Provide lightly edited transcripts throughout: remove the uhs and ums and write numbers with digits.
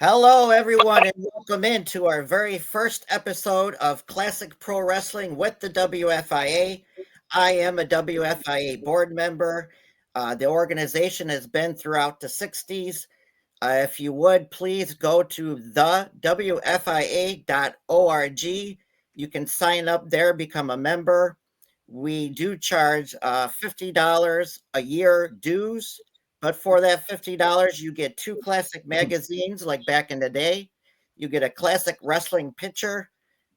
Hello, everyone, and welcome into our very first episode of Classic Pro Wrestling with the WFIA. I am a WFIA board member. The organization has been throughout the 60s. If you would, please go to the WFIA.org. You can sign up there, become a member. We do charge $50 a year dues. But for that $50, you get 2 classic magazines like back in the day. You get a classic wrestling picture,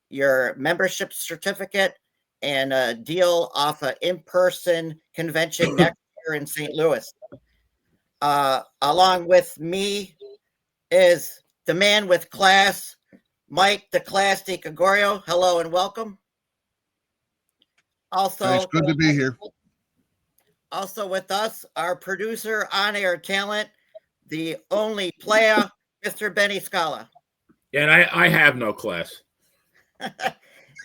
your membership certificate, and a deal off an in-person convention next year in St. Louis. Along with me is the man with class, Mike the Class DiGregorio. Hello and welcome. Thanks, good to be here. Also with us, our producer, on-air talent, the only player, Mr. Benny Scala. Yeah, and I have no class.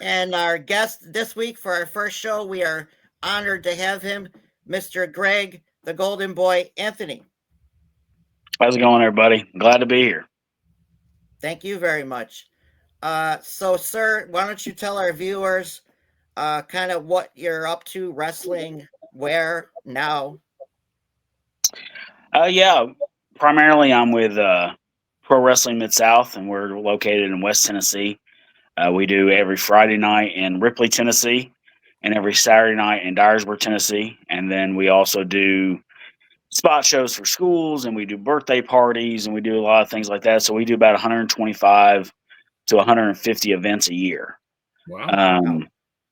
And our guest this week for our first show, we are honored to have him, Mr. Greg, the Golden Boy, Anthony. How's it going, everybody? Glad to be here. Thank you very much. So, sir, why don't you tell our viewers kind of what you're up to, wrestling, where, now? Yeah, primarily I'm with Pro Wrestling Mid-South, and we're located in West Tennessee. We do every Friday night in Ripley, Tennessee, and every Saturday night in Dyersburg, Tennessee. And then we also do spot shows for schools, and we do birthday parties, and we do a lot of things like that. So we do about 125 to 150 events a year. Wow.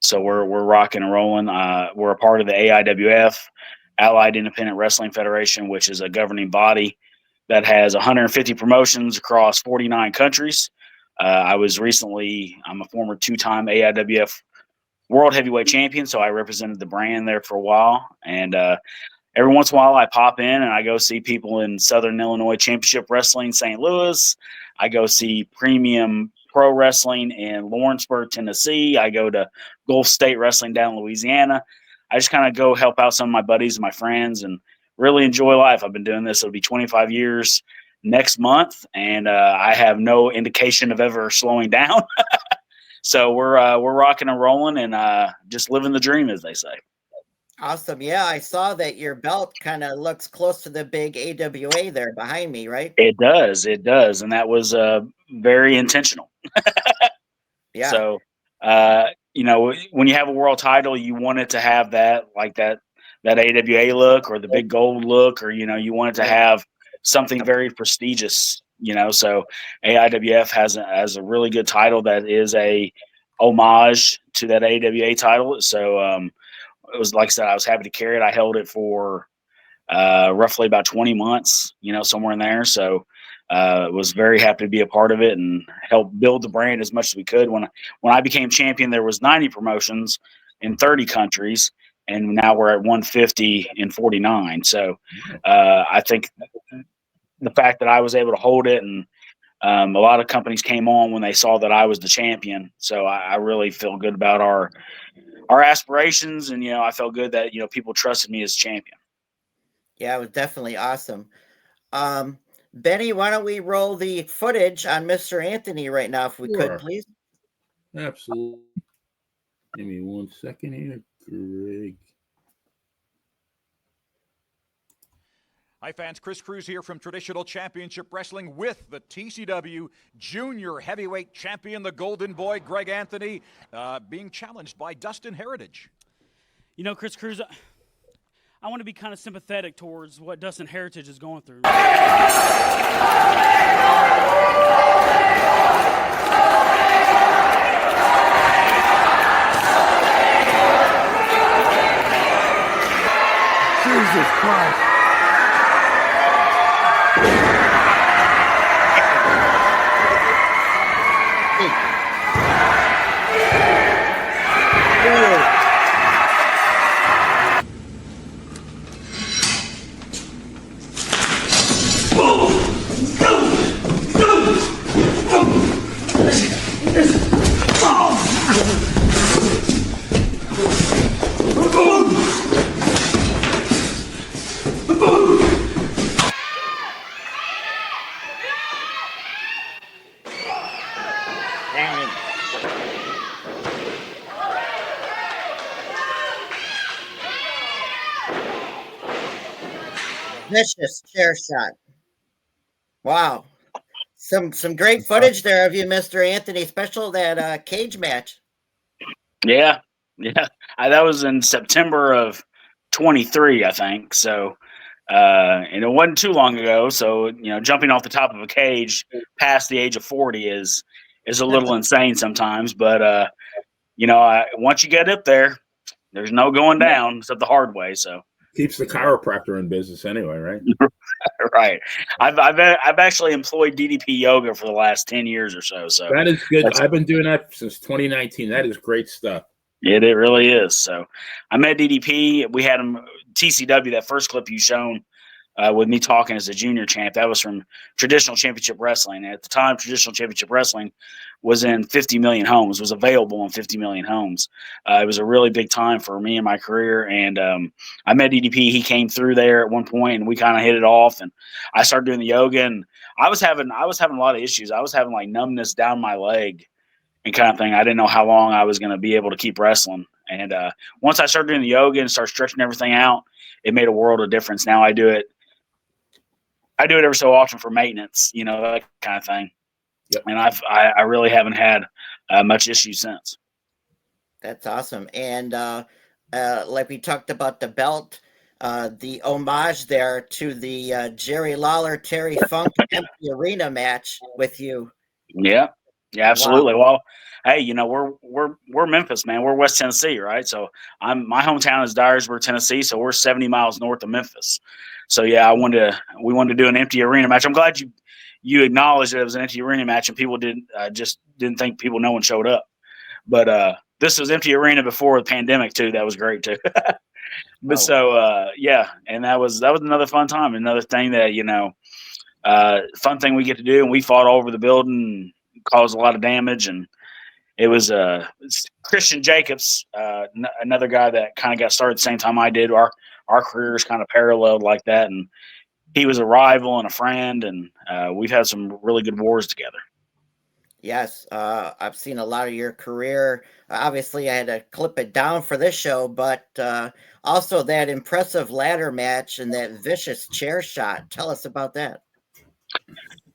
So we're rocking and rolling. We're a part of the AIWF, Allied Independent Wrestling Federation, which is a governing body that has 150 promotions across 49 countries. I'm a former 2-time AIWF World Heavyweight Champion, so I represented the brand there for a while. And every once in a while, I pop in and I go see people in Southern Illinois Championship Wrestling, St. Louis. I go see Premium Pro Wrestling in Lawrenceburg, Tennessee. I go to Gulf State Wrestling down in Louisiana. I just kind of go help out some of my buddies and my friends and really enjoy life. I've been doing this. It'll be 25 years next month, and I have no indication of ever slowing down. So we're rocking and rolling and just living the dream, as they say. Awesome. Yeah, I saw that your belt kind of looks close to the big AWA there behind me, right? It does. And that was very intentional. Yeah. So, when you have a world title, you want it to have that AWA look or the big gold look, or, you want it to have something very prestigious, so AIWF has a really good title that is a homage to that AWA title. So, it was, like I said, I was happy to carry it. I held it for roughly about 20 months, somewhere in there. So was very happy to be a part of it and help build the brand as much as we could. When I became champion, there was 90 promotions in 30 countries, and now we're at 150 in 49. So I think the fact that I was able to hold it, and a lot of companies came on when they saw that I was the champion. So I really feel good about our aspirations, and I felt good that people trusted me as champion. Yeah, it was definitely awesome. Benny, why don't we roll the footage on Mr. Anthony right now, if we could, please? Absolutely. Give me 1 second here, Greg. Hi, fans. Chris Cruz here from Traditional Championship Wrestling with the TCW Junior Heavyweight Champion, the Golden Boy, Greg Anthony, being challenged by Dustin Heritage. Chris Cruz, I want to be kind of sympathetic towards what Dustin Heritage is going through. Jesus Christ. Boom! time. Vicious chair shot. Wow. Some great footage there of you, Mr. Anthony, special that cage match. Yeah, yeah. That was in September of 23, I think. So, and it wasn't too long ago. So, jumping off the top of a cage past the age of 40 is a little insane sometimes. But once you get up there, there's no going down except the hard way. So Keeps the chiropractor in business anyway, right? right. I've actually employed DDP yoga for the last 10 years or so. So That is good. I've been doing that since 2019. That is great stuff. it really is. So I met DDP. We had him TCW, that first clip you shown with me talking as a junior champ. That was from Traditional Championship Wrestling. At the time, Traditional Championship Wrestling was in 50 million homes, was available in 50 million homes. It was a really big time for me in my career. And I met DDP. He came through there at one point, and we kind of hit it off. And I started doing the yoga, and I was having a lot of issues. I was having like numbness down my leg and kind of thing. I didn't know how long I was going to be able to keep wrestling. And once I started doing the yoga and started stretching everything out, it made a world of difference. Now I do it every so often for maintenance, that kind of thing. Yep. And I really haven't had much issue since. That's awesome. And like we talked about the belt, the homage there to the Jerry Lawler, Terry Funk empty arena match with you. Yeah, absolutely. Wow. Well, hey, we're Memphis, man. We're West Tennessee, right? So my hometown is Dyersburg, Tennessee. So we're 70 miles north of Memphis. So yeah, we wanted to do an empty arena match. I'm glad you acknowledged that it was an empty arena match and people didn't think no one showed up. But this was empty arena before the pandemic too. That was great too. But yeah, and that was another fun time. Another thing that fun thing we get to do, and we fought all over the building, and caused a lot of damage, and it was Christian Jacobs, another guy that kind of got started at the same time I did. Our careers kind of paralleled like that, and he was a rival and a friend, and we've had some really good wars together. Yes, I've seen a lot of your career. Obviously, I had to clip it down for this show, but also that impressive ladder match and that vicious chair shot. Tell us about that.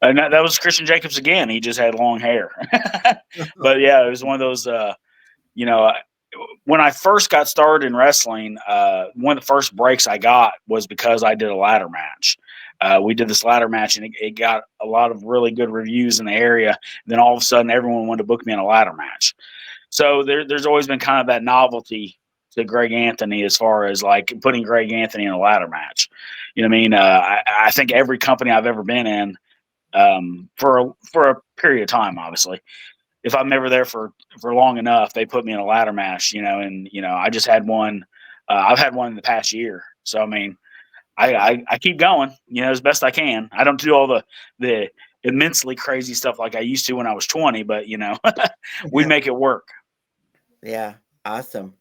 And that was Christian Jacobs again. He just had long hair. But yeah, it was one of those, when I first got started in wrestling, one of the first breaks I got was because I did a ladder match. We did this ladder match, and it got a lot of really good reviews in the area. And then all of a sudden, everyone wanted to book me in a ladder match. So there's always been kind of that novelty to Greg Anthony as far as like putting Greg Anthony in a ladder match. You know what I mean? I think every company I've ever been in, for a period of time, obviously, if I'm never there for long enough, they put me in a ladder match, and I just had one. I've had one in the past year. So, I mean, I keep going, as best I can. I don't do all the immensely crazy stuff like I used to when I was 20, but we make it work. Yeah. Awesome.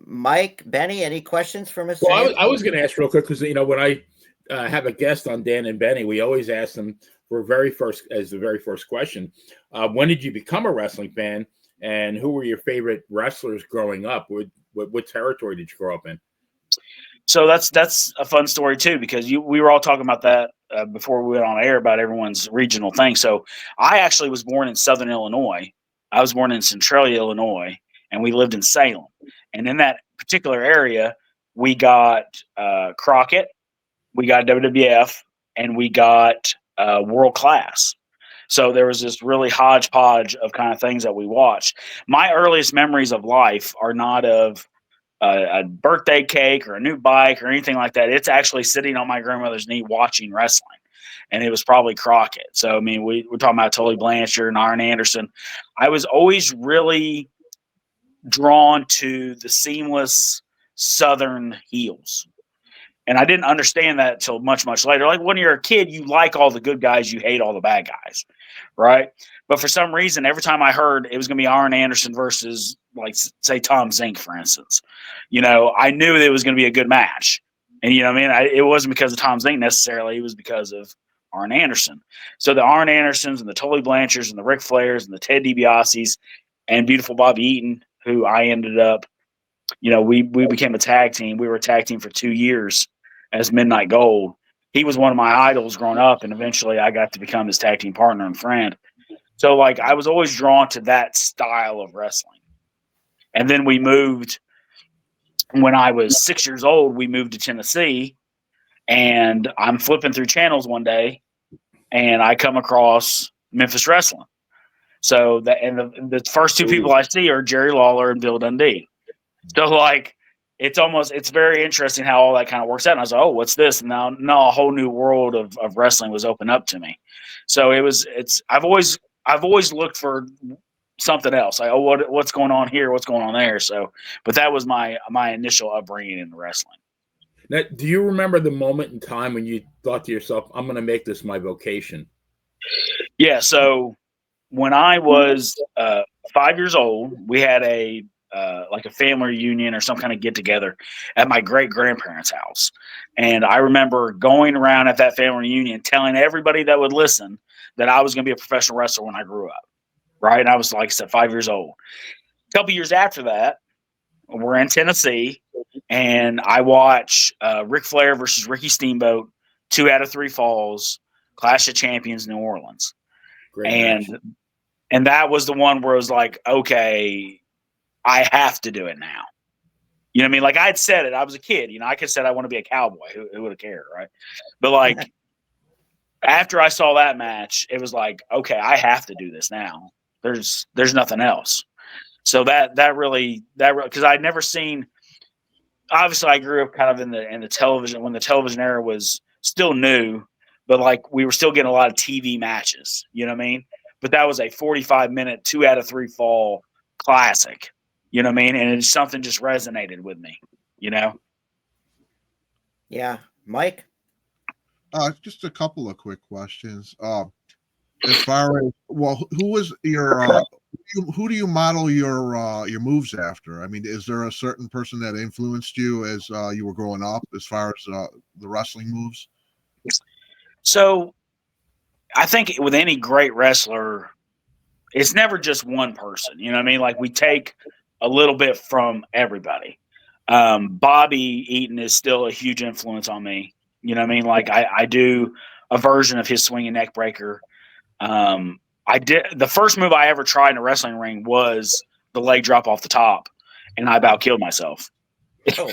Mike, Benny, any questions for Mr. Well, I was going to ask real quick, because, when I have a guest on Dan and Benny, we always ask them for the very first question. When did you become a wrestling fan, and who were your favorite wrestlers growing up? What territory did you grow up in? So that's a fun story too, because we were all talking about that before we went on air about everyone's regional thing. So I actually was born in Southern Illinois. I was born in Centralia, Illinois, and we lived in Salem. And in that particular area, we got Crockett, we got WWF, and we got World Class. So there was this really hodgepodge of kind of things that we watched. My earliest memories of life are not of a birthday cake or a new bike or anything like that. It's actually sitting on my grandmother's knee watching wrestling. And it was probably Crockett. So, I mean, we're talking about Tully Blanchard and Arn Anderson. I was always really drawn to the seamless Southern heels. And I didn't understand that until much, much later. Like when you're a kid, you like all the good guys, you hate all the bad guys, right? But for some reason, every time I heard it was going to be Arn Anderson versus, like, say, Tom Zink, for instance, I knew it was going to be a good match. And, it wasn't because of Tom Zink necessarily. It was because of Arn Anderson. So the Arn Andersons and the Tully Blanchards and the Ric Flairs and the Ted DiBiase's and beautiful Bobby Eaton, who I ended up, we became a tag team. We were a tag team for 2 years as Midnight Gold. He was one of my idols growing up, and eventually I got to become his tag team partner and friend. So, like, I was always drawn to that style of wrestling. And then we moved, when I was 6 years old, we moved to Tennessee, and I'm flipping through channels one day, and I come across Memphis Wrestling. So, the first two people I see are Jerry Lawler and Bill Dundee. So, like, it's very interesting how all that kind of works out. And I was like, oh, what's this? And now a whole new world of wrestling was opened up to me. So I've always looked for something else. Like, oh, what's going on here? What's going on there? So, but that was my initial upbringing in wrestling. Now, do you remember the moment in time when you thought to yourself, I'm going to make this my vocation? Yeah. So when I was 5 years old, we had a family reunion or some kind of get together at my great grandparents' house. And I remember going around at that family reunion telling everybody that would listen that I was going to be a professional wrestler when I grew up. Right. And I was, like I said, 5 years old. A couple years after that, we're in Tennessee, and I watch Ric Flair versus Ricky Steamboat, 2 out of 3 falls, Clash of Champions, New Orleans. Great match. And that was the one where it was like, okay, I have to do it now. You know what I mean? Like, I had said it. I was a kid. I could have said I want to be a cowboy. Who would have cared, right? But, like, after I saw that match, it was like, okay, I have to do this now. There's nothing else. So that really, because I'd never seen. Obviously, I grew up kind of in the television when the television era was still new, but, like, we were still getting a lot of TV matches. You know what I mean? But that was a 45-minute, 2 out of 3 fall classic. You know what I mean? And it's something just resonated with me. Yeah, Mike. Just a couple of quick questions. As far as who was your who do you model your moves after? I mean, is there a certain person that influenced you as you were growing up, as far as the wrestling moves? So, I think with any great wrestler, it's never just one person. You know what I mean? Like, we take a little bit from everybody. Bobby Eaton is still a huge influence on me. You know what I mean? Like, I do a version of his swinging neck breaker. I did the first move I ever tried in a wrestling ring was the leg drop off the top, and I about killed myself. Oh.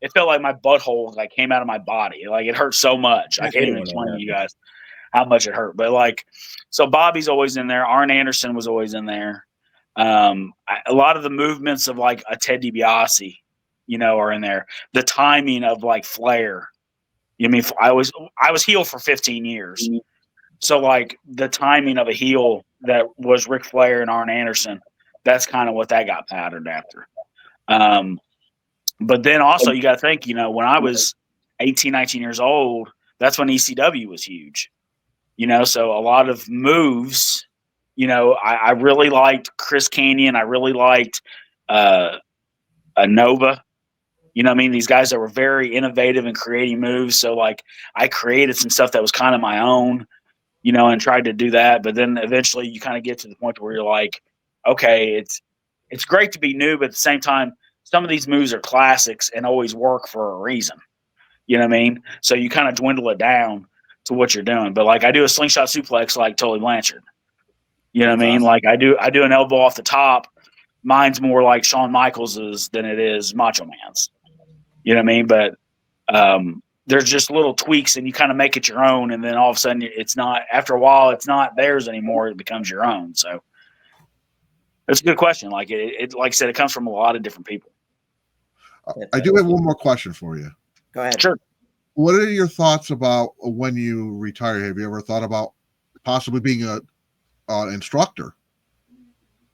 It felt like my butthole like came out of my body. Like, it hurt so much. I can't even explain to you guys how much it hurt. But, like, so Bobby's always in there. Arn Anderson was always in there. A lot of the movements of, like, a Ted DiBiase, are in there. The timing of, like, Flair. You know what I mean? I was heel for 15 years. So, like, the timing of a heel that was Ric Flair and Arn Anderson, that's kind of what that got patterned after. But then also you got to think, when I was 18, 19 years old, that's when ECW was huge. So a lot of moves, I really liked Chris Kanyon. I really liked Nova. You know what I mean? These guys that were very innovative and creating moves. So, like, I created some stuff that was kind of my own, and tried to do that. But then eventually you kind of get to the point where you're like, okay, it's great to be new, but at the same time, some of these moves are classics and always work for a reason. You know what I mean? So you kind of dwindle it down to what you're doing. But, like, I do a slingshot suplex like Tully Blanchard. You know what I mean? Awesome. Like, I do an elbow off the top. Mine's more like Shawn Michaels's than it is Macho Man's. You know what I mean? But there's just little tweaks, and you kind of make it your own, and then all of a sudden it's not. After a while, it's not theirs anymore. It becomes your own. So that's a good question. Like, it like I said, it comes from a lot of different people. I do have one more question for you. Go ahead. Sure. What are your thoughts about when you retire? Have you ever thought about possibly being an instructor?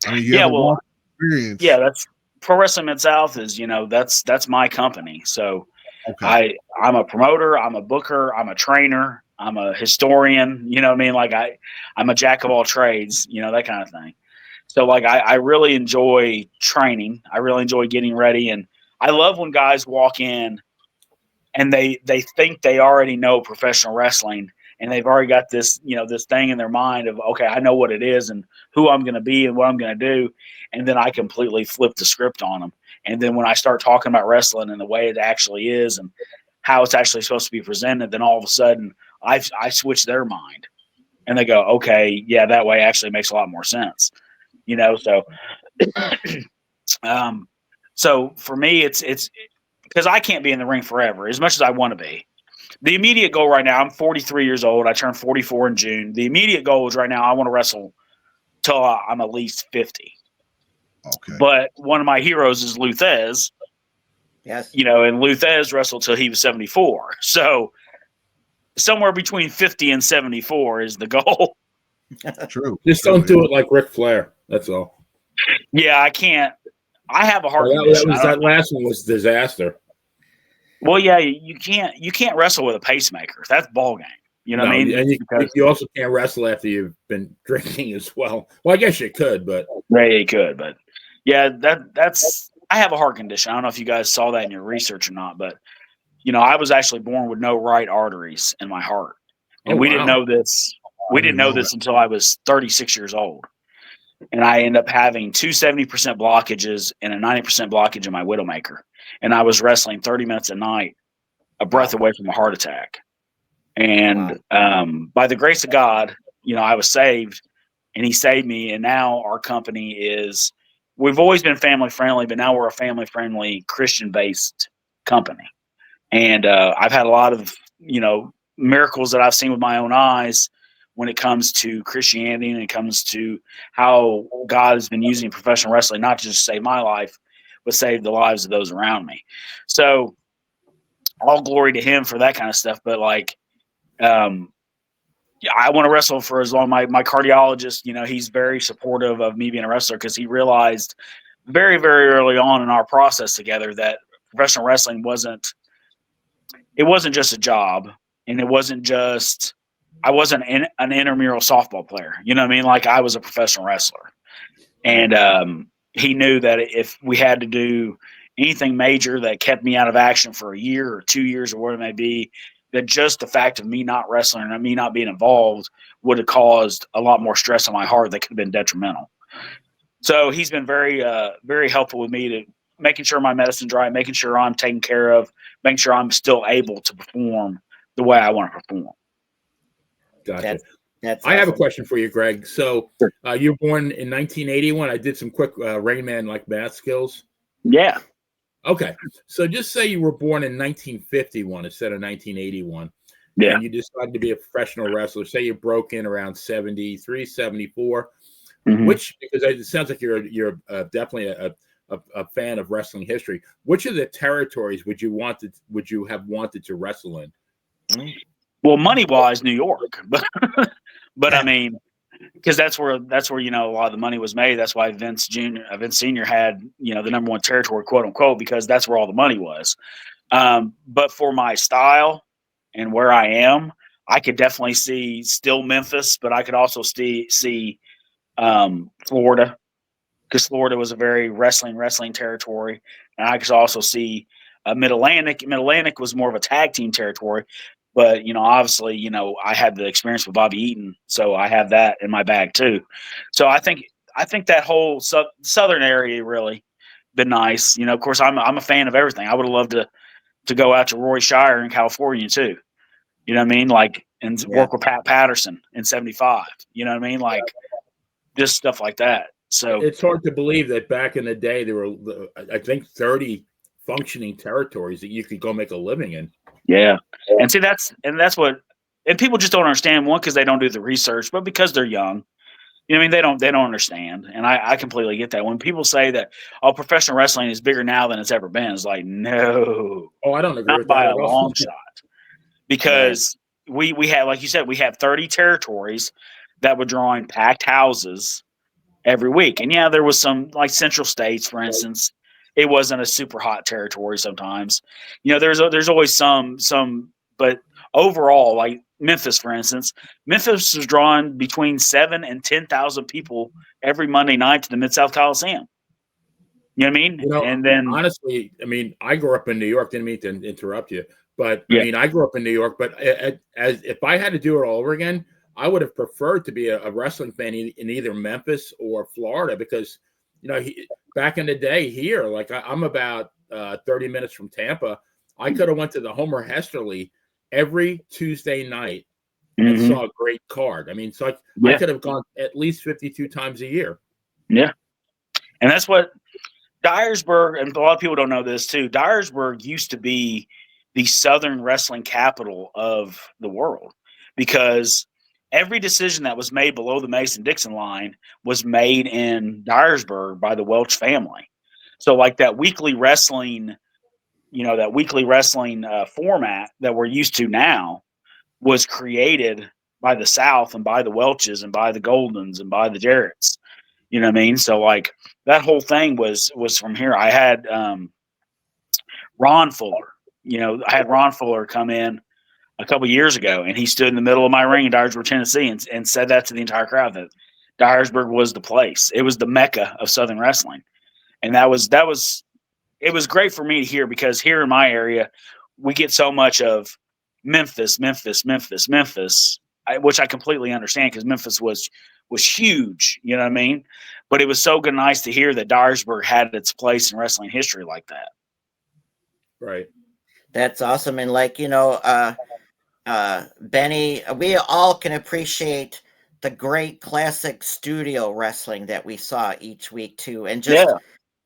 I mean, you have a long experience. Yeah, that's Pro Wrestling Mid-South is, that's my company. So okay. I'm a promoter, I'm a booker, I'm a trainer, I'm a historian, you know what I mean? Like, I'm a jack of all trades, that kind of thing. So, like, I really enjoy training. I really enjoy getting ready. And I love when guys walk in and they think they already know professional wrestling, and they've already got this, this thing in their mind of, okay, I know what it is and who I'm going to be and what I'm going to do. And then I completely flip the script on them. And then when I start talking about wrestling and the way it actually is and how it's actually supposed to be presented, then all of a sudden I switch their mind and they go, okay, yeah, that way actually makes a lot more sense, So, so for me, it's because I can't be in the ring forever as much as I want to be. The immediate goal right now, I'm 43 years old. I turned 44 in June. The immediate goal is right now I want to wrestle till I'm at least 50. Okay. But one of my heroes is Luthez. Yes. And Luthez wrestled till he was 74. So somewhere between 50 and 74 is the goal. True. Just don't do it like Ric Flair. That's all. Yeah, I can't. I have a heart Well, condition. that last one was disaster. Well, yeah, you can't wrestle with a pacemaker. That's ball game. You know what I mean? And you also can't wrestle after you've been drinking as well. Well, I guess you could, but yeah, you could. But yeah, that's. I have a heart condition. I don't know if you guys saw that in your research or not, but I was actually born with no right arteries in my heart, and we didn't know this. We didn't know this until I was 36 years old, and I ended up having two 70% blockages and a 90% blockage in my widowmaker, and I was wrestling 30 minutes a night, a breath away from a heart attack. And by the grace of God, I was saved, and He saved me. And now our company is. We've always been family friendly, but now we're a family friendly Christian based company. And I've had a lot of, miracles that I've seen with my own eyes when it comes to Christianity and it comes to how God has been using professional wrestling, not just to save my life, but save the lives of those around me. So all glory to Him for that kind of stuff. But I want to wrestle for as long. My cardiologist, he's very supportive of me being a wrestler because he realized very, very early on in our process together that professional wrestling wasn't just a job, and it wasn't just I wasn't an intramural softball player. You know what I mean? Like I was a professional wrestler, and he knew that if we had to do anything major that kept me out of action for a year or 2 years or whatever it may be, that just the fact of me not wrestling and me not being involved would have caused a lot more stress on my heart that could have been detrimental. So he's been very, very helpful with me to making sure my medicine's right, making sure I'm taken care of, making sure I'm still able to perform the way I want to perform. Gotcha. That's I have a awesome. question for you, Greg. So you were born in 1981. I did some quick Rain Man like math skills. Yeah. Okay. So just say you were born in 1951 instead of 1981. Yeah. And you decided to be a professional wrestler. Say you broke in around 73, 74. Mm-hmm. Which, because it sounds like you're definitely a fan of wrestling history. Which of the territories would you have wanted to wrestle in? Well, money wise, New York, but I mean, because that's where a lot of the money was made. That's why Vince Senior had the number one territory, quote unquote, because that's where all the money was. But for my style and where I am, I could definitely see still Memphis, but I could also see Florida, because Florida was a very wrestling territory, and I could also see Mid Atlantic. Mid Atlantic was more of a tag team territory. But, obviously, I had the experience with Bobby Eaton, so I have that in my bag too. So I think that whole southern area really been nice. Of course, I'm a fan of everything. I would have loved to go out to Roy Shire in California too. You know what I mean? And work with Pat Patterson in '75. You know what I mean? Just stuff like that. So it's hard to believe that back in the day there were, I think, 30 functioning territories that you could go make a living in. Yeah. And see, that's what, and people just don't understand, one, because they don't do the research, but because they're young, they don't understand. And I completely get that. When people say that, professional wrestling is bigger now than it's ever been, it's like, no. Oh, I don't agree not with by that a at all. long shot. Because we have, like you said, we have 30 territories that were drawing packed houses every week. And yeah, there was some, like Central States, for instance, it wasn't a super hot territory sometimes. There's always some, but overall, like Memphis, for instance, Memphis was drawing between 7,000 and 10,000 people every Monday night to the Mid-South Coliseum. You know what I mean? And then honestly, I grew up in New York. Didn't mean to interrupt you, But Yeah. I mean, I grew up in New York, but as if I had to do it all over again, I would have preferred to be a wrestling fan in either Memphis or Florida because, back in the day here, like I'm about 30 minutes from Tampa. I could have went to the Homer Hesterly every Tuesday night and Mhm. saw a great card. I mean, so I Yeah. could have gone at least 52 times a year. Yeah. And that's what Dyersburg, and a lot of people don't know this too. Dyersburg used to be the Southern wrestling capital of the world because every decision that was made below the Mason-Dixon line was made in Dyersburg by the Welch family. So like that weekly wrestling, format that we're used to now was created by the South and by the Welches and by the Goldens and by the Jarretts. You know what I mean? So like that whole thing was from here. I had Ron Fuller. I had Ron Fuller come in a couple years ago, and he stood in the middle of my ring in Dyersburg, Tennessee, and said that to the entire crowd that Dyersburg was the place. It was the mecca of Southern wrestling, and it was great for me to hear because here in my area, we get so much of Memphis, which I completely understand because Memphis was huge. You know what I mean? But it was so good, nice to hear that Dyersburg had its place in wrestling history like that. Right. That's awesome. And like, Benny, we all can appreciate the great classic studio wrestling that we saw each week too. And just, Yeah.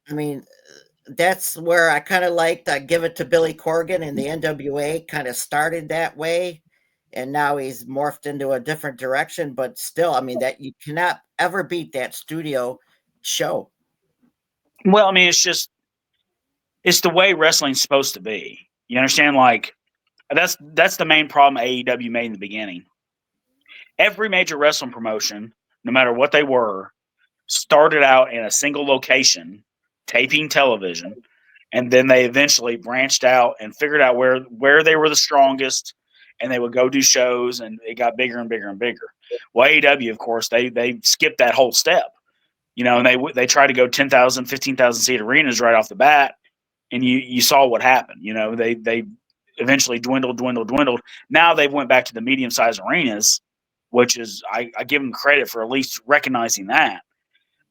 I mean, that's where I kind of liked Give It to Billy Corgan, and the NWA kind of started that way. And now he's morphed into a different direction. But still, I mean, that you cannot ever beat that studio show. Well, I mean, it's the way wrestling's supposed to be. You understand? Like that's the main problem AEW made in the beginning. Every major wrestling promotion, no matter what they were, started out in a single location, taping television, and then they eventually branched out and figured out where they were the strongest, and they would go do shows, and it got bigger and bigger and bigger. Well, AEW, of course, they skipped that whole step, and they tried to go 10,000, 15,000 seat arenas right off the bat, and you saw what happened. They eventually dwindled. Now they've went back to the medium sized arenas, which is I give them credit for at least recognizing that.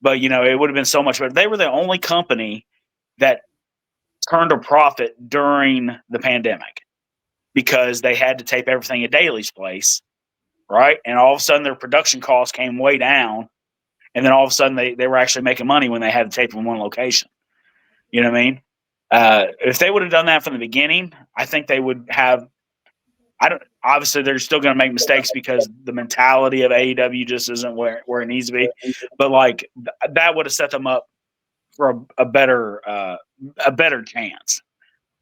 But it would have been so much better. They were the only company that turned a profit during the pandemic because they had to tape everything at Daly's place, right? And all of a sudden their production costs came way down, and then all of a sudden they were actually making money when they had to tape in one location. You know what I mean? If they would have done that from the beginning, I think they would have. Obviously, they're still going to make mistakes because the mentality of AEW just isn't where it needs to be. But like that would have set them up for a better chance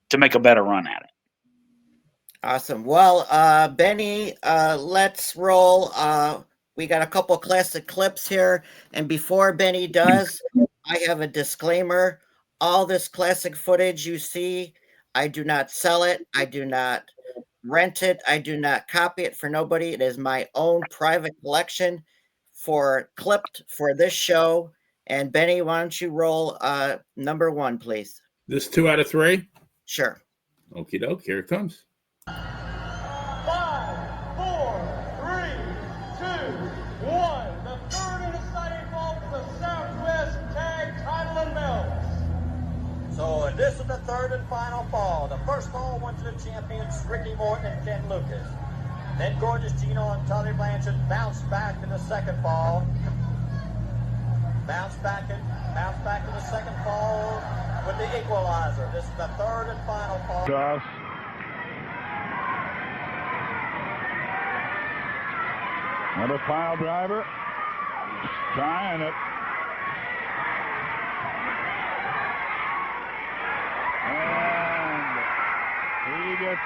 to make a better run at it. Awesome. Well, Benny, let's roll. We got a couple classic clips here. And before Benny does, I have a disclaimer. All this classic footage you see, I do not sell it. I do not rent it. I do not copy it for nobody. It is my own private collection clipped for this show. And Benny, why don't you roll number 1, please? This 2 out of 3? Sure. Okie doke. Here it comes. 5, 4, 3, 2, 1. The third and exciting fall for the Southwest Tag Title and Belts. So this is the third and final fall. The first fall went to the champions Ricky Morton and Ken Lucas. Then Gorgeous Gino and Tully Blanchard bounced back in the second fall. Bounced back in the second fall with the equalizer. This is the third and final fall. Toss. Another pile driver. Trying it. And he gets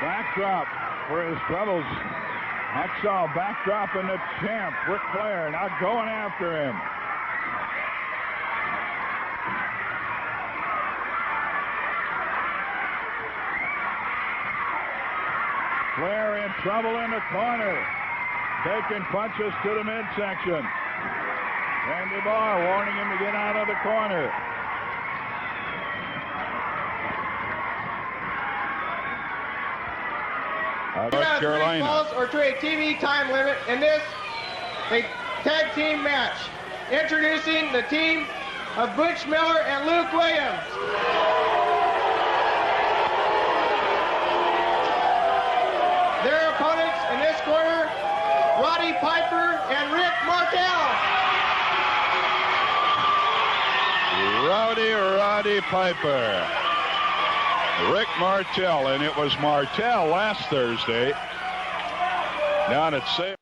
backdrop for his troubles. Hacksaw backdropping the champ, Ric Flair, now going after him. Flair in trouble in the corner. Taking punches to the midsection. Andy Barr warning him to get out of the corner. North Carolina. Falls or to a TV time limit in this a tag team match. Introducing the team of Butch Miller and Luke Williams. Their opponents in this corner, Roddy Piper and Rick Martel. Roddy Piper. Rick Martel, and it was Martel last Thursday down at Sale.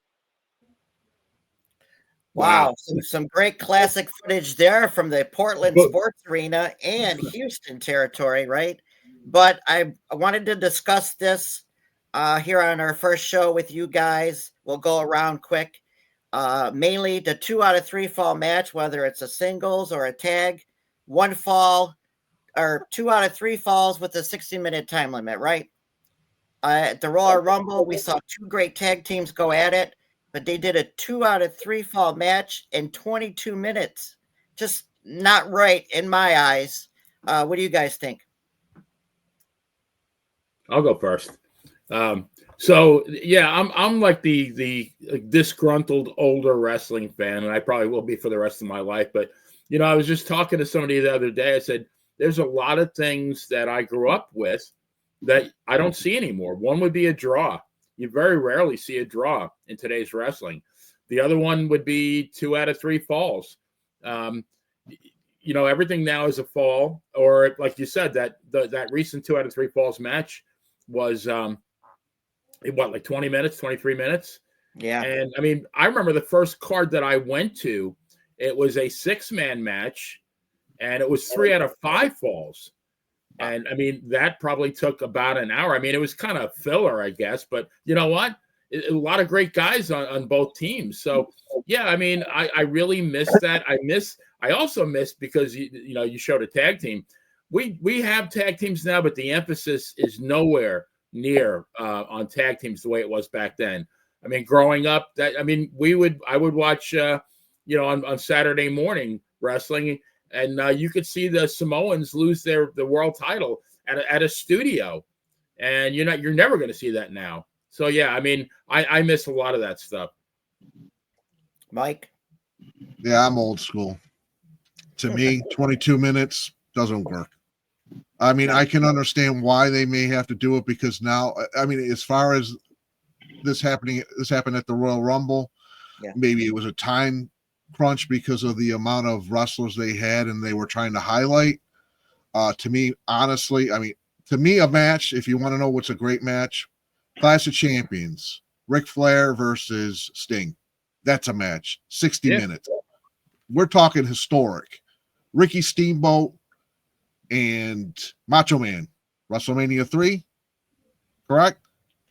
Wow, some great classic footage there from the Portland Sports Arena and Houston territory, right? But I wanted to discuss this here on our first show with you guys. We'll go around quick. Mainly the 2 out of 3 fall match, whether it's a singles or a tag, 1 fall or 2 out of 3 falls with a 60-minute time limit, right? At the Royal Rumble, we saw 2 great tag teams go at it, but they did a 2 out of 3 fall match in 22 minutes. Just not right in my eyes. What do you guys think? I'll go first. So yeah, I'm like the disgruntled older wrestling fan, and I probably will be for the rest of my life. But you know, I was just talking to somebody the other day. I said, there's a lot of things that I grew up with that I don't see anymore. One would be a draw. You very rarely see a draw in today's wrestling. The other one would be 2 out of 3 falls. You know, everything now is a fall, or like you said, that recent 2 out of 3 falls match was like 20 minutes, 23 minutes. Yeah. And I mean, I remember the first card that I went to, it was a 6-man match, and it was 3 out of 5 falls. And I mean, that probably took about an hour. I mean, it was kind of filler, I guess, but you know what? A lot of great guys on both teams. So yeah, I mean, I really miss that. I also miss because you know, you showed a tag team. We have tag teams now, but the emphasis is nowhere near on tag teams the way it was back then. I mean, growing up, I would watch you know, on Saturday morning wrestling, and you could see the Samoans lose the world title at a studio, and you're never going to see that now. So yeah, I mean, I miss a lot of that stuff. Mike? Yeah, I'm old school. To me, 22 minutes doesn't work. I mean, I can understand why they may have to do it, because now, I mean, as far as this happened at the Royal Rumble, maybe it was a time crunch because of the amount of wrestlers they had and they were trying to highlight. To me, honestly, I mean, to me, a match, if you want to know what's a great match, Clash of Champions, Ric Flair versus Sting. That's a match. 60 minutes. We're talking historic. Ricky Steamboat and Macho Man, WrestleMania 3, correct?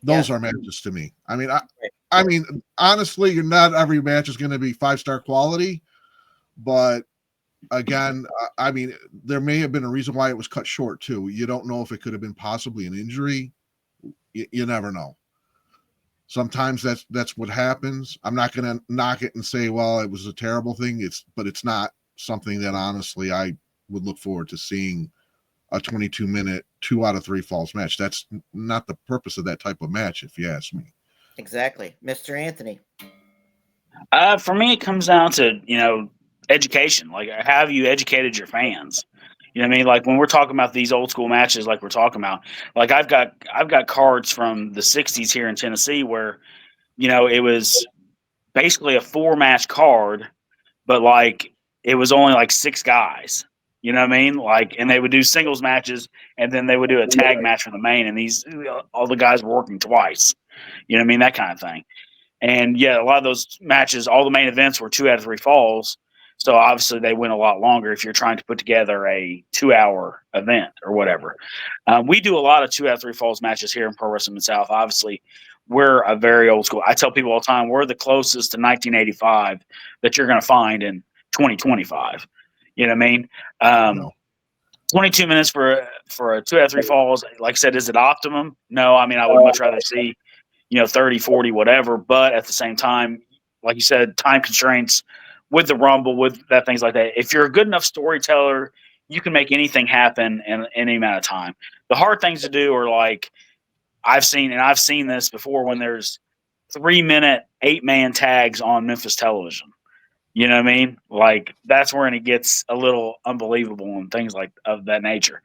Those are matches to me. I mean, I mean, honestly, not every match is going to be 5-star quality, but again, I mean, there may have been a reason why it was cut short too. You don't know if it could have been possibly an injury. You never know. Sometimes that's what happens. I'm not going to knock it and say, well, it was a terrible thing. But it's not something that honestly I would look forward to seeing a 22-minute 2 out of 3 falls match. That's not the purpose of that type of match, if you ask me. Exactly. Mr. Anthony? For me, it comes down to, you know, education. Like, how have you educated your fans? You know what I mean? Like, when we're talking about these old school matches, like we're talking about, like I've got cards from the 60s here in Tennessee where, you know, it was basically a 4-match card, but like it was only like 6 guys. You know what I mean? Like, and they would do singles matches, and then they would do a tag match for the main, and all the guys were working twice. You know what I mean? That kind of thing. And yeah, a lot of those matches, all the main events were 2 out of 3 falls. So obviously they went a lot longer if you're trying to put together a 2-hour event or whatever. We do a lot of 2 out of 3 falls matches here in Pro Wrestling South. Obviously, we're a very old school. I tell people all the time, we're the closest to 1985 that you're going to find in 2025. You know what I mean? 22 minutes for a 2 out of 3 falls. Like I said, is it optimum? No. I mean, I would much rather see, you know, 30, 40, whatever. But at the same time, like you said, time constraints with the Rumble, with that, things like that. If you're a good enough storyteller, you can make anything happen in any amount of time. The hard things to do are like, I've seen this before when there's 3-minute 8-man tags on Memphis television. You know what I mean? Like that's when it gets a little unbelievable and things like of that nature.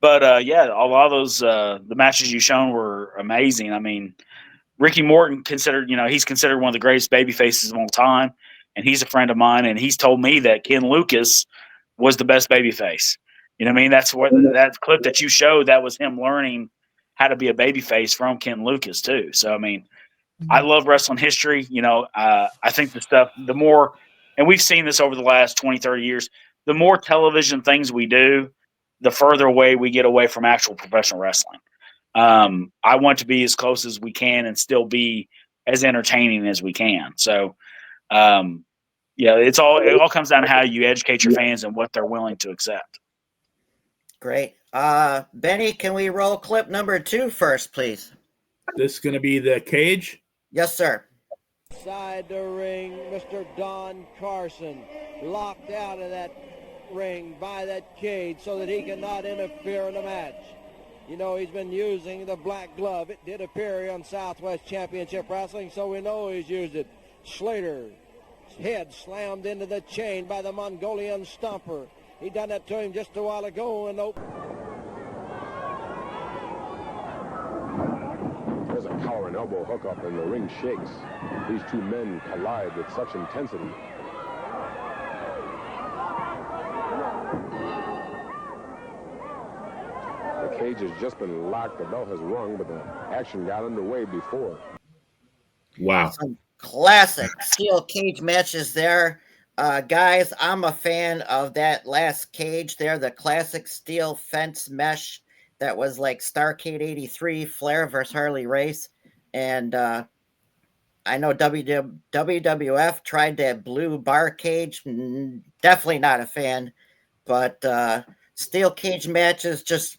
But yeah, a lot of those the matches you shown were amazing. I mean, Ricky Morton he's considered one of the greatest baby faces of all time, and he's a friend of mine, and he's told me that Ken Lucas was the best baby face. You know what I mean? That's what that clip that you showed, that was him learning how to be a baby face from Ken Lucas too. So I mean, I love wrestling history. I think the more, and we've seen this over the last 20, 30 years, the more television things we do, the further away we get away from actual professional wrestling. I want to be as close as we can and still be as entertaining as we can. So, yeah, it all comes down to how you educate your fans and what they're willing to accept. Great. Benny, can we roll clip number 2 first, please? This is going to be the cage. Yes, sir. Side the ring, Mr. Don Carson locked out of that ring by that cage so that he cannot interfere in the match. You know, he's been using the black glove. It did appear on Southwest Championship Wrestling, so we know he's used it. Slater's head slammed into the chain by the Mongolian Stomper. He done that to him just a while ago. And there's a collar and elbow hookup, and the ring shakes. These two men collide with such intensity. The cage has just been locked, the bell has rung, but the action got underway before. Wow. Some classic steel cage matches there. Guys, I'm a fan of that last cage there, the classic steel fence mesh that was like Starrcade 83, Flair versus Harley Race. And I know WWF tried that blue bar cage. Definitely not a fan. But steel cage matches, just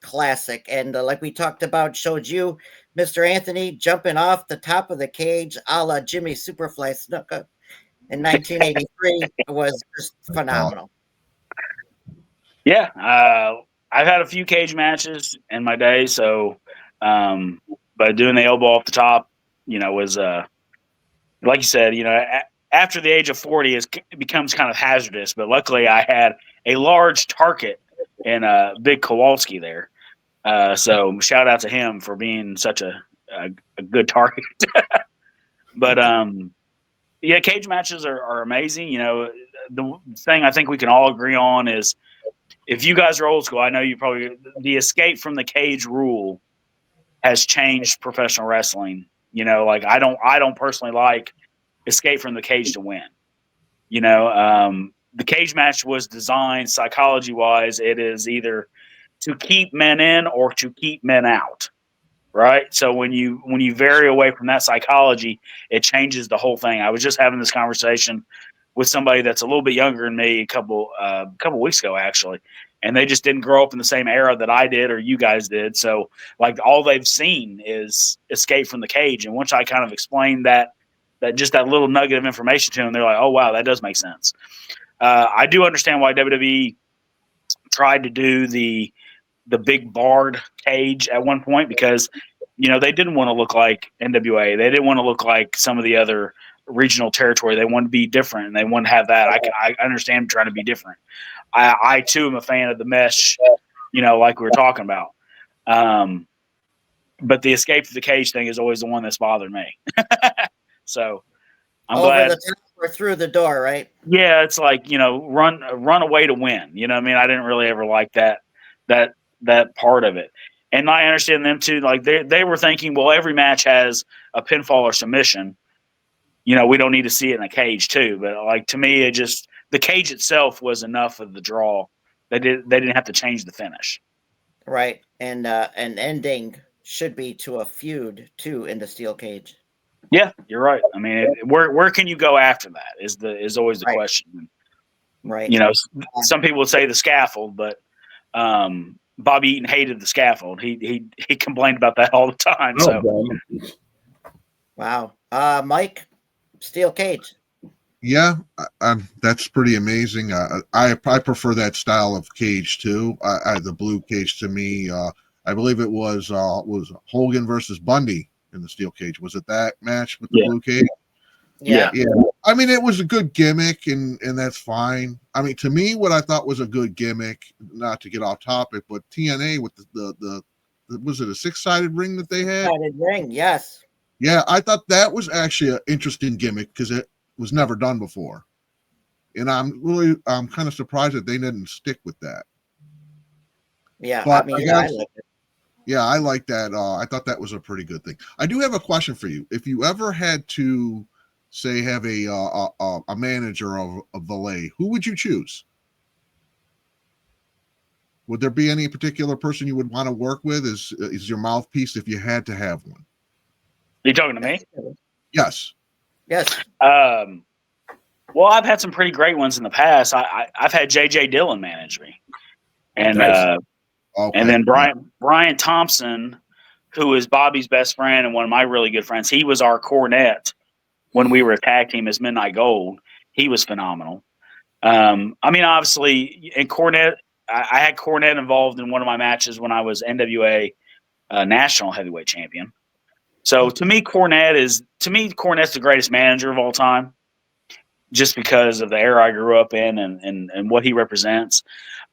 classic. And like we talked about, showed you Mr. Anthony jumping off the top of the cage a la Jimmy Superfly Snuka in 1983 was just phenomenal. Yeah, I've had a few cage matches in my day, so but doing the elbow off the top, was like you said, after the age of 40 it becomes kind of hazardous. But luckily, I had a large target and a big Kowalski there, so shout out to him for being such a good target. But yeah, cage matches are amazing. The thing I think we can all agree on is, if you guys are old school, I know you probably, the escape from the cage rule has changed professional wrestling. Like I don't personally like escape from the cage to win. The cage match was designed psychology wise. It is either to keep men in or to keep men out. Right. So when you vary away from that psychology, it changes the whole thing. I was just having this conversation with somebody that's a little bit younger than me a couple weeks ago, actually, and they just didn't grow up in the same era that I did or you guys did. So like all they've seen is escape from the cage. And once I kind of explained that just that little nugget of information to them, they're like, oh wow, that does make sense. I do understand why WWE tried to do the big barred cage at one point, because they didn't want to look like NWA. They didn't want to look like some of the other regional territory. They wanted to be different, and they wanted to have that. I understand trying to be different. I too am a fan of the mesh, like we were talking about. But the escape to the cage thing is always the one that's bothered me. So I'm glad. Over the top or through the door, right? Yeah, it's like, run away to win. You know what I mean? I didn't really ever like that part of it. And I understand them too. Like they were thinking, well, every match has a pinfall or submission. We don't need to see it in a cage too. But like, to me, the cage itself was enough of the draw. They didn't have to change the finish. Right. And an ending should be to a feud too in the steel cage. Yeah, you're right. I mean, where can you go after that is always the question. Right. Some people would say the scaffold, but Bobby Eaton hated the scaffold. He complained about that all the time. So, wow. Mike, steel cage. Yeah, that's pretty amazing. I prefer that style of cage too. The blue cage to me, I believe it was Hogan versus Bundy in the steel cage. Was it that match with the blue cage? Yeah. Yeah. I mean, it was a good gimmick, and that's fine. I mean, to me, what I thought was a good gimmick, not to get off topic, but TNA with the was it a 6-sided ring that they had? 6-sided ring, yes. Yeah, I thought that was actually an interesting gimmick because it was never done before. And I'm kind of surprised that they didn't stick with that. Yeah, But I mean, I I like it. Yeah, I like that. I thought that was a pretty good thing. I do have a question for you. If you ever had to, say, have a manager of a valet, who would you choose? Would there be any particular person you would want to work with? Is your mouthpiece if you had to have one? Are you talking to me? Yes. Yes. Well, I've had some pretty great ones in the past. I've had J.J. Dillon manage me, and Nice. and then Brian Thompson, who is Bobby's best friend and one of my really good friends. He was our cornet when we were a tag team as Midnight Gold. He was phenomenal. I mean, obviously, in Cornette, I had Cornette involved in one of my matches when I was NWA National Heavyweight Champion. So to me, Cornette's the greatest manager of all time, just because of the era I grew up in and what he represents.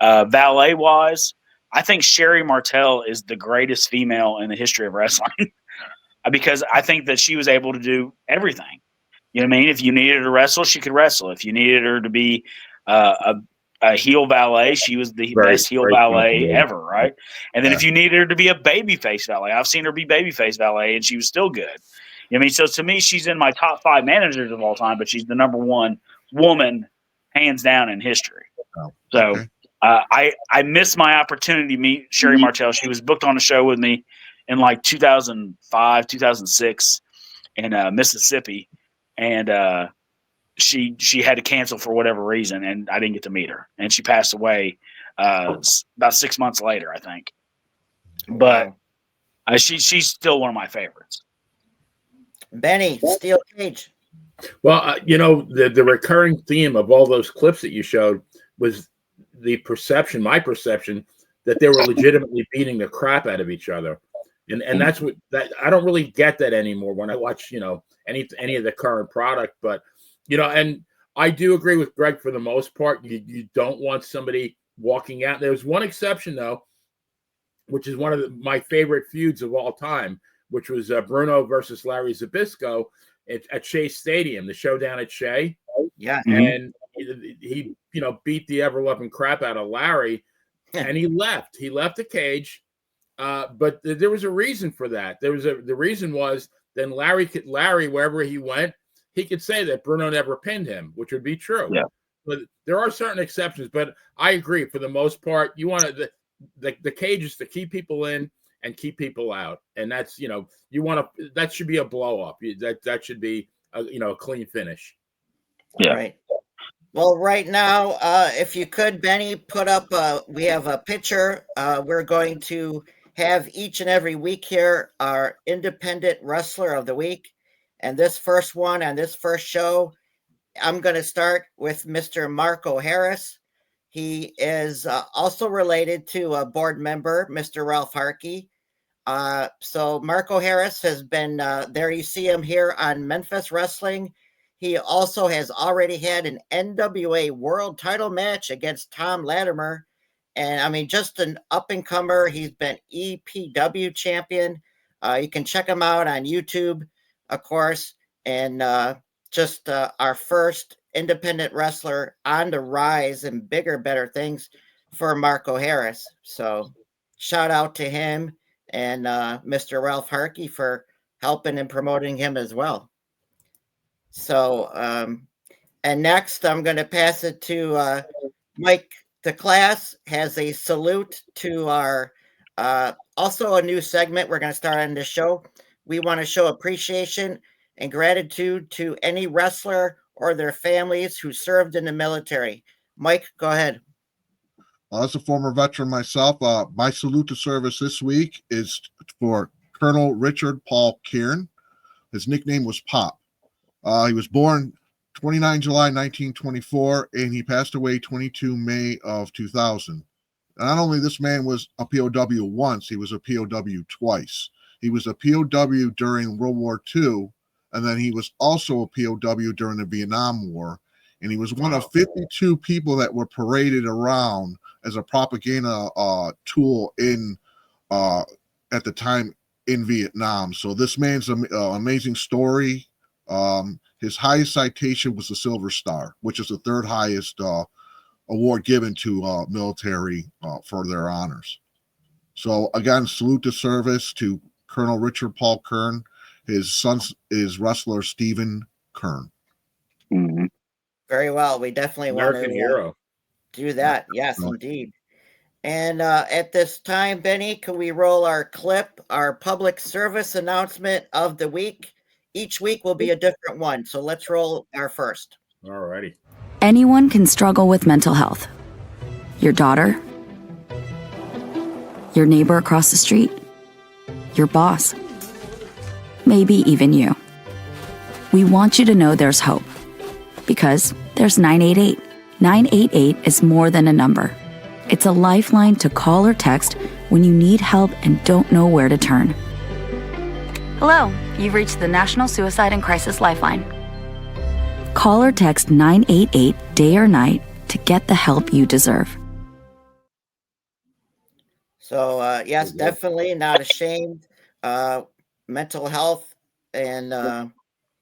Valet wise, I think Sherry Martel is the greatest female in the history of wrestling because I think that she was able to do everything. You know what I mean? If you needed her to wrestle, she could wrestle. If you needed her to be a heel valet, she was the best heel valet ever, right? And then if you needed her to be a babyface valet, I've seen her be babyface valet, and she was still good. You know what I mean? So to me, she's in my top 5 managers of all time, but she's the number 1 woman, hands down, in history. So I missed my opportunity to meet Sherry Martel. She was booked on a show with me in like 2005, 2006 in Mississippi. And she had to cancel for whatever reason, and I didn't get to meet her. And she passed away about 6 months later, I think. But she's still one of my favorites. Benny, steel cage. Well, the recurring theme of all those clips that you showed was my perception that they were legitimately beating the crap out of each other. And that's that I don't really get that anymore when I watch, any of the current product. But, and I do agree with Greg for the most part. You don't want somebody walking out. There's one exception, though, which is one of my favorite feuds of all time, which was Bruno versus Larry Zbyszko at Shea Stadium, the showdown at Shea. Yeah. And he beat the ever-loving crap out of Larry, and he left. He left the cage. But there was a reason for that. The reason was then Larry, wherever he went, he could say that Bruno never pinned him, which would be true. Yeah. But there are certain exceptions. But I agree, for the most part, you want the cage is to keep people in and keep people out, and that's that should be a blow up. That should be a clean finish. Yeah. Right. Well, right now, if you could, Benny, put up. We have a picture. We're going to have each and every week here our independent wrestler of the week, and this first one on this first show, I'm going to start with Mr. Marco Harris. He is also related to a board member, Mr. Ralph Harkey. So Marco Harris has been there. You see him here on Memphis Wrestling. He also has already had an NWA World Title match against Tom Latimer. And I mean, just an up-and-comer. He's been EPW champion. You can check him out on YouTube, of course. And just our first independent wrestler on the rise and bigger, better things for Marco Harris. So shout out to him and Mr. Ralph Harkey for helping and promoting him as well. So, and next I'm going to pass it to Mike. The class has a salute to our, also a new segment we're going to start on this show. We want to show appreciation and gratitude to any wrestler or their families who served in the military. Mike, go ahead. As a former veteran myself, my salute to service this week is for Colonel Richard Paul Kieran. His nickname was Pop. He was born 29 July 1924, and he passed away 22 May of 2000. Not only this man was a POW once, he was a POW twice. He was a POW during World War II, and then he was also a POW during the Vietnam War. And he was one of 52 people that were paraded around as a propaganda tool in at the time in Vietnam. So this man's an amazing story. His highest citation was the Silver Star, which is the third highest award given to military for their honors. So again, salute to service to Colonel Richard Paul Kern. His son is wrestler Stephen Kern. Mm-hmm. Very well. We definitely American want to hero. do that. Yes, indeed. And at this time, Benny, can we roll our clip, our public service announcement of the week? Each week will be a different one. So let's roll our first. All righty. Anyone can struggle with mental health. Your daughter, your neighbor across the street, your boss, maybe even you. We want you to know there's hope, because there's 988. 988 is more than a number. It's a lifeline to call or text when you need help and don't know where to turn. Hello, you've reached the National Suicide and Crisis Lifeline. Call or text 988 day or night to get the help you deserve. So, yes, definitely not ashamed. Mental health. And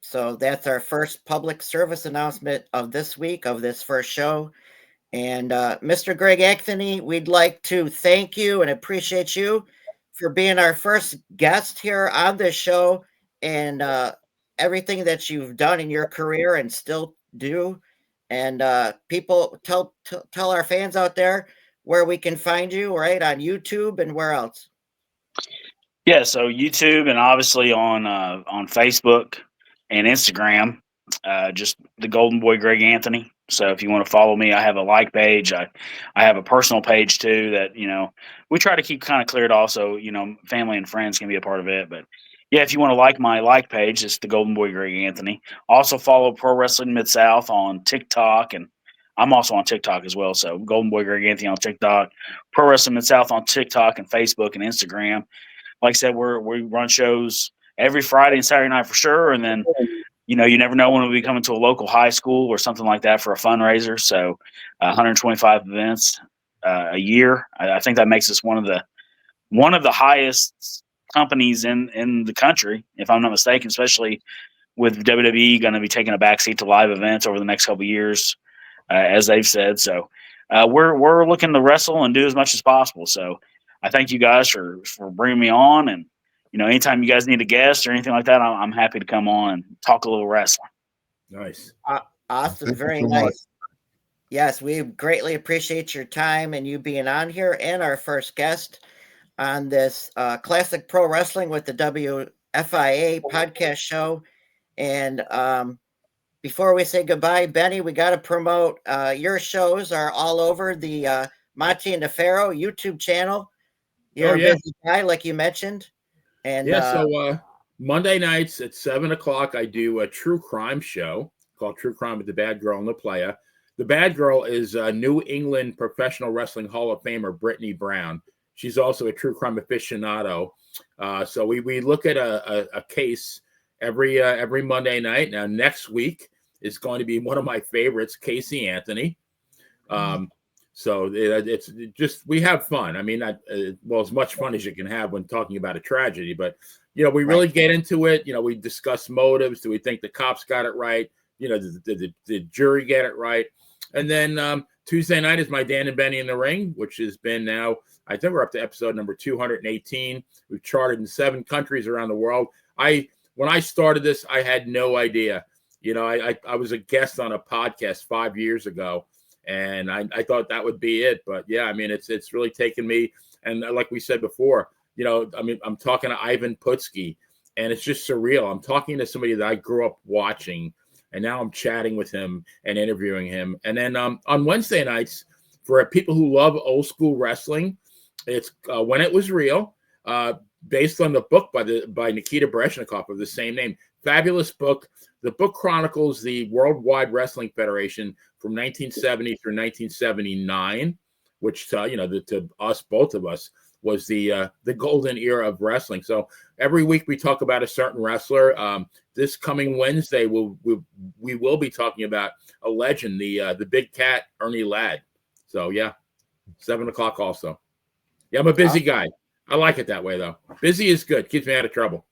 so that's our first public service announcement of this week, of this first show. And Mr. Greg Anthony, we'd like to thank you and appreciate you for being our first guest here on this show, and everything that you've done in your career and still do. And people, tell our fans out there where we can find you, right, on YouTube and where else. Yeah, so YouTube and obviously on Facebook and Instagram, just the Golden Boy Greg Anthony. So if you want to follow me, I have a like page. I have a personal page too that, we try to keep kind of cleared off so, family and friends can be a part of it. But yeah, if you want to like my like page, it's the Golden Boy Greg Anthony. Also follow Pro Wrestling Mid-South on TikTok, and I'm also on TikTok as well. So Golden Boy Greg Anthony on TikTok, Pro Wrestling Mid-South on TikTok and Facebook and Instagram. Like I said, we run shows every Friday and Saturday night for sure. And then, you never know when we'll be coming to a local high school or something like that for a fundraiser. So 125 events a year. I think that makes us one of the highest companies in the country, if I'm not mistaken, especially with WWE going to be taking a backseat to live events over the next couple of years, as they've said. So we're looking to wrestle and do as much as possible. So I thank you guys for bringing me on, and anytime you guys need a guest or anything like that, I'm happy to come on and talk a little wrestling. Nice. Awesome. Very nice. Yes, we greatly appreciate your time and you being on here, and our first guest on this Classic Pro Wrestling with the WFIA podcast show. And before we say goodbye, Benny, we got to promote your shows are all over the Monte The Pharaoh YouTube channel. You're a busy guy, like you mentioned. And so Monday nights at 7:00, I do a true crime show called True Crime with the Bad Girl and the Playa. The Bad Girl is New England Professional Wrestling Hall of Famer Brittany Brown. She's also a true crime aficionado. So we look at a case every Monday night. Now next week is going to be one of my favorites, Casey Anthony. So it's just, we have fun. I mean, as much fun as you can have when talking about a tragedy, but we really get into it. We discuss motives. Do we think the cops got it right? Did the jury get it right? And then Tuesday night is my Dan and Benny in the Ring, which has been now, I think we're up to episode number 218. We've charted in 7 countries around the world. When I started this, I had no idea. I was a guest on a podcast 5 years ago, and I thought that would be it. But yeah, I mean, it's really taken me. And like we said before, I'm talking to Ivan Putski, and it's just surreal. I'm talking to somebody that I grew up watching, and now I'm chatting with him and interviewing him. And then on Wednesday nights, for people who love old school wrestling, it's When It Was Real, based on the book by Nikita Brezhnikov of the same name. Fabulous book. The book chronicles the Worldwide Wrestling Federation from 1970 through 1979. which to us, both of us, was the golden era of wrestling. So every week we talk about a certain wrestler. This coming Wednesday, we will be talking about a legend, the big cat, Ernie Ladd. So yeah, 7:00 also. Yeah, I'm a busy guy. I like it that way though. Busy is good. Keeps me out of trouble.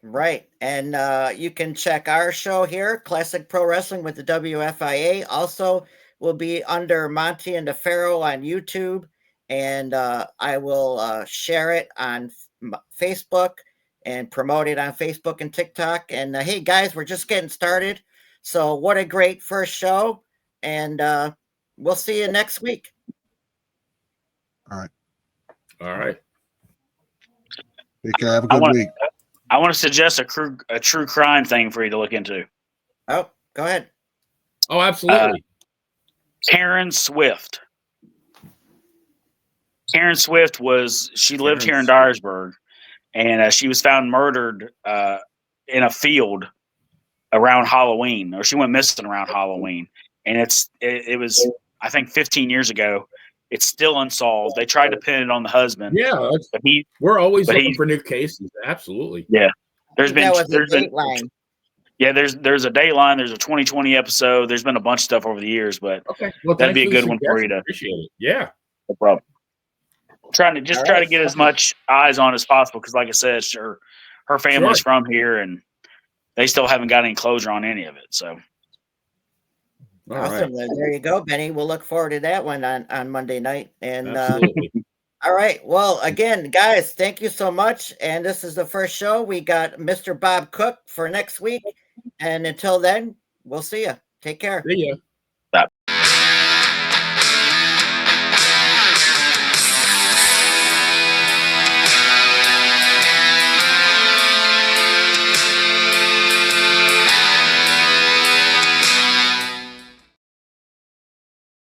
Right. And you can check our show here, Classic Pro Wrestling with the WFIA. Also will be under Monte and the Pharaoh on YouTube. And I will share it on Facebook and promote it on Facebook and TikTok. And hey, guys, we're just getting started. So what a great first show. And we'll see you next week. All right. All right. Take care. Have a good week. I want to suggest a true crime thing for you to look into. Oh, go ahead. Oh, absolutely. Karen Swift. Karen Swift lived here in Dyersburg, and she was found murdered in a field around Halloween, or she went missing around Halloween. And it was, I think, 15 years ago. It's still unsolved. They tried to pin it on the husband. Yeah, but we're always looking for new cases. Absolutely. Yeah. There's a Dateline. There's a Dateline. There's a 2020 episode. There's been a bunch of stuff over the years, but that'd be a good one for you to appreciate it. Yeah. No problem. Try to get as much eyes on as possible because, like I said, her family's from here, and they still haven't got any closure on any of it. So, awesome. Right. There you go, Benny. We'll look forward to that one on Monday night. And all right. Well, again, guys, thank you so much. And this is the first show. We got Mr. Bob Cook for next week. And until then, we'll see you. Take care. See ya.